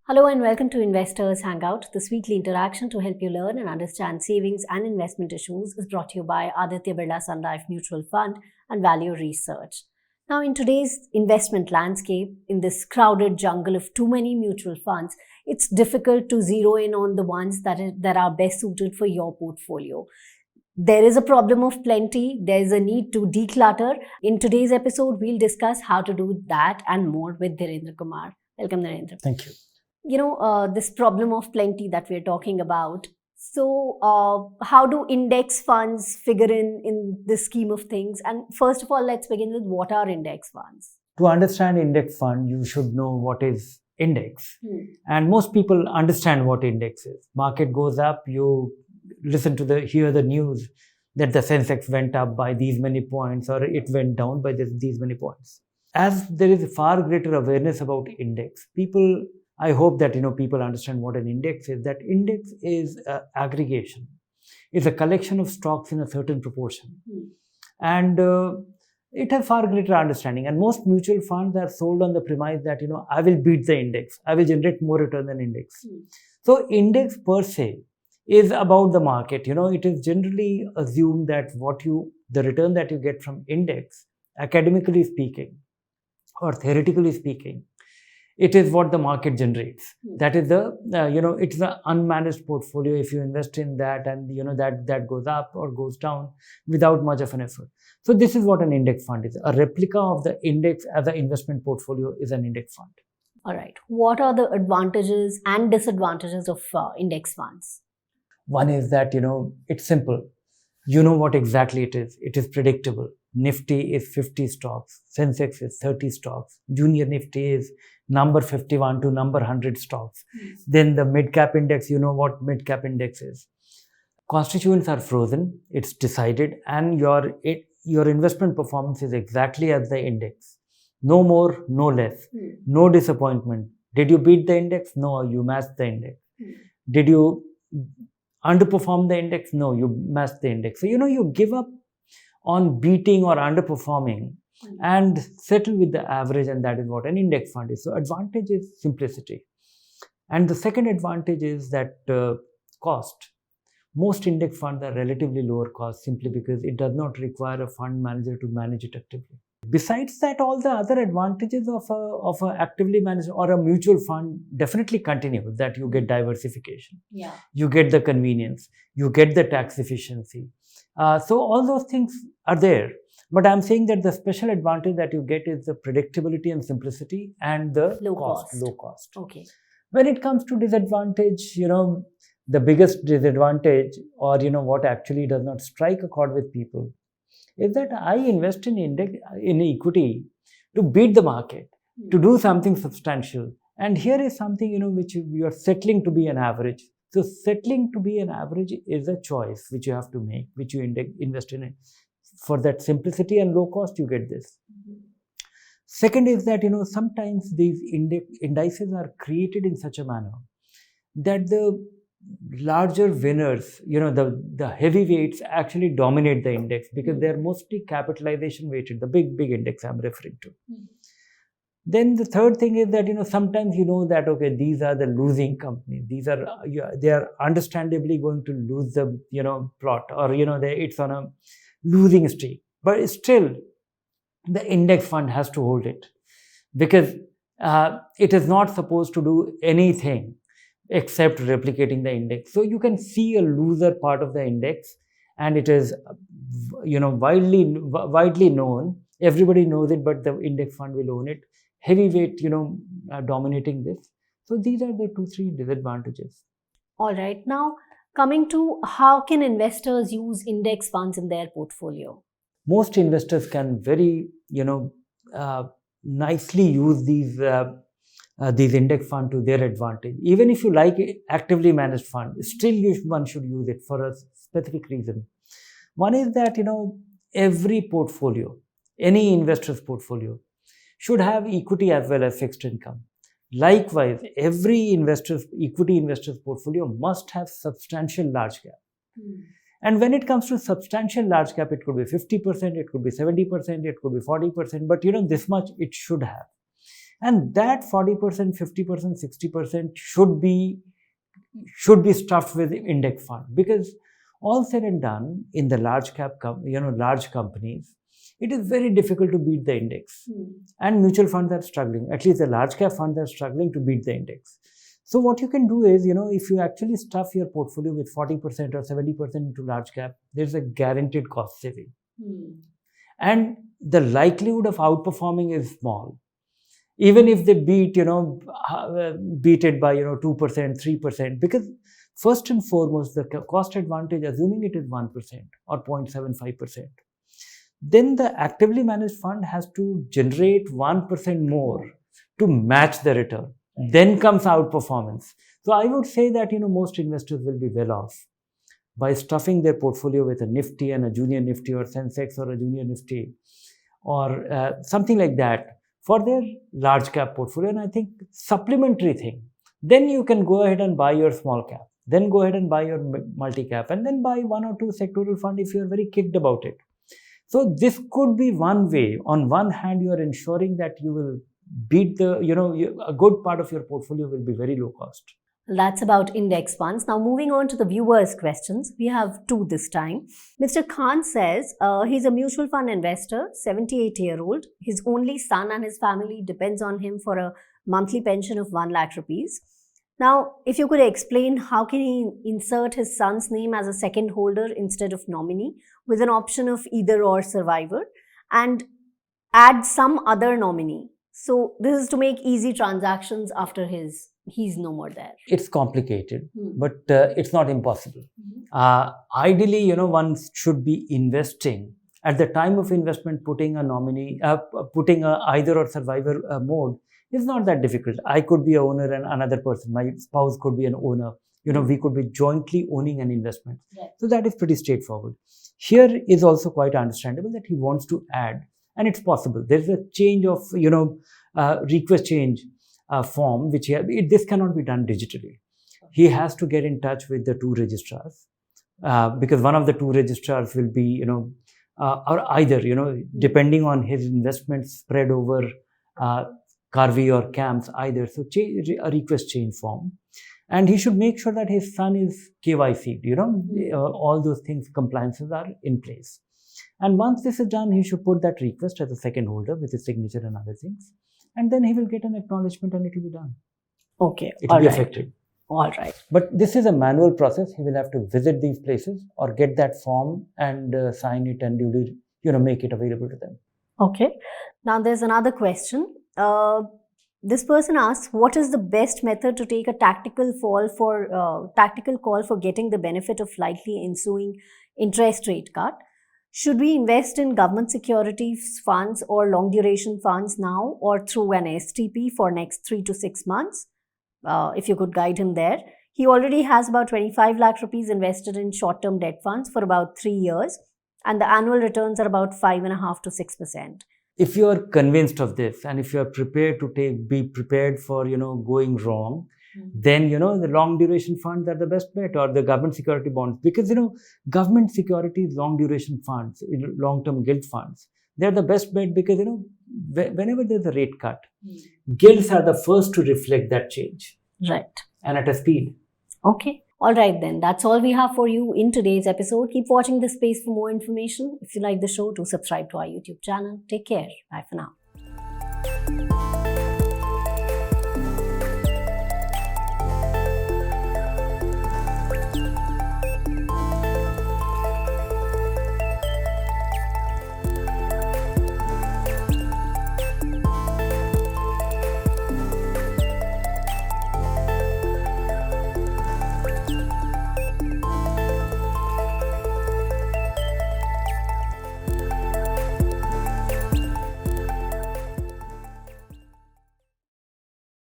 Hello and welcome to Investors Hangout. This weekly interaction to help you learn and understand savings and investment issues is brought to you by Aditya Birla Sun Life Mutual Fund and Value Research. Now, in today's investment landscape, in this crowded jungle of too many mutual funds, it's difficult to zero in on the ones that are best suited for your portfolio. There is a problem of plenty. There is a need to declutter. In today's episode, we'll discuss how to do that and more with Dhirendra Kumar. Welcome, Dhirendra. Thank you. This problem of plenty that we're talking about. So, how do index funds figure in this scheme of things? And first of all, let's begin with what are index funds? To understand index fund, you should know what is index. And most people understand what index is. Market goes up, you hear the news that the Sensex went up by these many points or it went down by these many points. As there is far greater awareness about index, I hope that people understand what an index is. That index is aggregation. It's a collection of stocks in a certain proportion. And it has far greater understanding. And most mutual funds are sold on the premise that, I will beat the index. I will generate more return than index. So index per se is about the market. It is generally assumed that the return that you get from index, academically speaking or theoretically speaking, it is what the market generates. That is it's the unmanaged portfolio. If you invest in that and that goes up or goes down without much of an effort. So this is what an index fund is. A replica of the index as an investment portfolio is an index fund. All right. What are the advantages and disadvantages of index funds? One is that, it's simple. You know what exactly it is. It is predictable. Nifty is 50 stocks. Sensex is 30 stocks. Junior Nifty is number 51 to number 100 stocks. Then the mid-cap index, you know what mid-cap index is. Constituents are frozen. It's decided. And your investment performance is exactly as the index. No more, no less. No disappointment. Did you beat the index? No, you matched the index. Did you underperform the index? No, you matched the index. So, you give up on beating or underperforming and settle with the average, and that is what an index fund is. So advantage is simplicity. And the second advantage is that cost. Most index funds are relatively lower cost simply because it does not require a fund manager to manage it actively. Besides that, all the other advantages of a actively managed or a mutual fund definitely continue, that you get diversification. You get the convenience, you get the tax efficiency. So all those things are there. But I'm saying that the special advantage that you get is the predictability and simplicity and the low cost. Okay. When it comes to disadvantage, the biggest disadvantage or, what actually does not strike a chord with people is that I invest in equity to beat the market, to do something substantial. And here is something, which you are settling to be an average. So settling to be an average is a choice which you have to make, which you invest in it. For that simplicity and low cost, you get this. Second is that, sometimes these indices are created in such a manner that the larger winners, the heavyweights actually dominate the index because they're mostly capitalization weighted, the big index I'm referring to. Then the third thing is that, sometimes that, okay, these are the losing companies. They are understandably going to lose the, plot or, it's on a losing streak. But still, the index fund has to hold it because it is not supposed to do anything except replicating the index. So you can see a loser part of the index and it is, widely known. Everybody knows it, but the index fund will own it. Heavyweight, dominating this. So these are the 2-3 disadvantages. All right. Now, coming to how can investors use index funds in their portfolio? Most investors can very, nicely use these index funds to their advantage. Even if you like actively managed fund, still one should use it for a specific reason. One is that, every portfolio, any investor's portfolio, should have equity as well as fixed income. Likewise, every equity investor's portfolio must have substantial large cap. And when it comes to substantial large cap, it could be 50%, it could be 70%, it could be 40%, but this much it should have. And that 40%, 50%, 60% should be stuffed with index fund, because all said and done in the large companies, it is very difficult to beat the index. And mutual funds are struggling, at least the large cap funds are struggling to beat the index. So what you can do is, if you actually stuff your portfolio with 40% or 70% into large cap, there's a guaranteed cost saving. And the likelihood of outperforming is small. Even if they beat it by 2%, 3%, because first and foremost, the cost advantage, assuming it is 1% or 0.75%, then the actively managed fund has to generate 1% more to match the return. Then comes outperformance. So I would say that most investors will be well off by stuffing their portfolio with a Nifty and a junior Nifty, or Sensex or a junior Nifty, or something like that for their large cap portfolio. And I think supplementary thing, then you can go ahead and buy your small cap, then go ahead and buy your multi cap, and then buy one or two sectoral fund if you are very kicked about it. So this could be one way. On one hand, you are ensuring that you will beat a good part of your portfolio will be very low cost. That's about index funds. Now, moving on to the viewers' questions. We have two this time. Mr. Khan says he's a mutual fund investor, 78-year-old. His only son and his family depends on him for a monthly pension of 1 lakh rupees. Now, if you could explain how can he insert his son's name as a second holder instead of nominee with an option of either or survivor, and add some other nominee. So this is to make easy transactions after he's no more there. It's complicated, but it's not impossible. Ideally, one should be investing at the time of investment, putting a nominee, putting a either or survivor mode is not that difficult. I could be an owner and another person, my spouse could be an owner. We could be jointly owning an investment. Right. So that is pretty straightforward. Here is also quite understandable that he wants to add, and it's possible. There's a change of, request change form, which this cannot be done digitally. He has to get in touch with the two registrars, because one of the two registrars will be, or either, depending on his investment spread over Carvey or CAMS, either. So a request change form. And he should make sure that his son is KYC'd, all those things, compliances are in place. And once this is done, he should put that request as a second holder with his signature and other things. And then he will get an acknowledgement and it will be done. Okay. It will be affected. All right. But this is a manual process. He will have to visit these places or get that form and sign it and duly, make it available to them. Okay. Now there's another question. This person asks, what is the best method to take a tactical call for getting the benefit of likely ensuing interest rate cut? Should we invest in government securities funds or long duration funds now, or through an STP for next 3 to 6 months? If you could guide him there. He already has about 25 lakh rupees invested in short-term debt funds for about 3 years, and the annual returns are about 5.5% to 6%. If you are convinced of this, and if you are prepared to be prepared for, going wrong, then, the long duration funds are the best bet, or the government security bonds, because, government securities, long duration funds, long-term gilt funds, they're the best bet because, whenever there's a rate cut, gilts are the first to reflect that change. Right. And at a speed. Okay. All right then. That's all we have for you in today's episode. Keep watching this space for more information. If you like the show, do subscribe to our YouTube channel. Take care. Bye for now.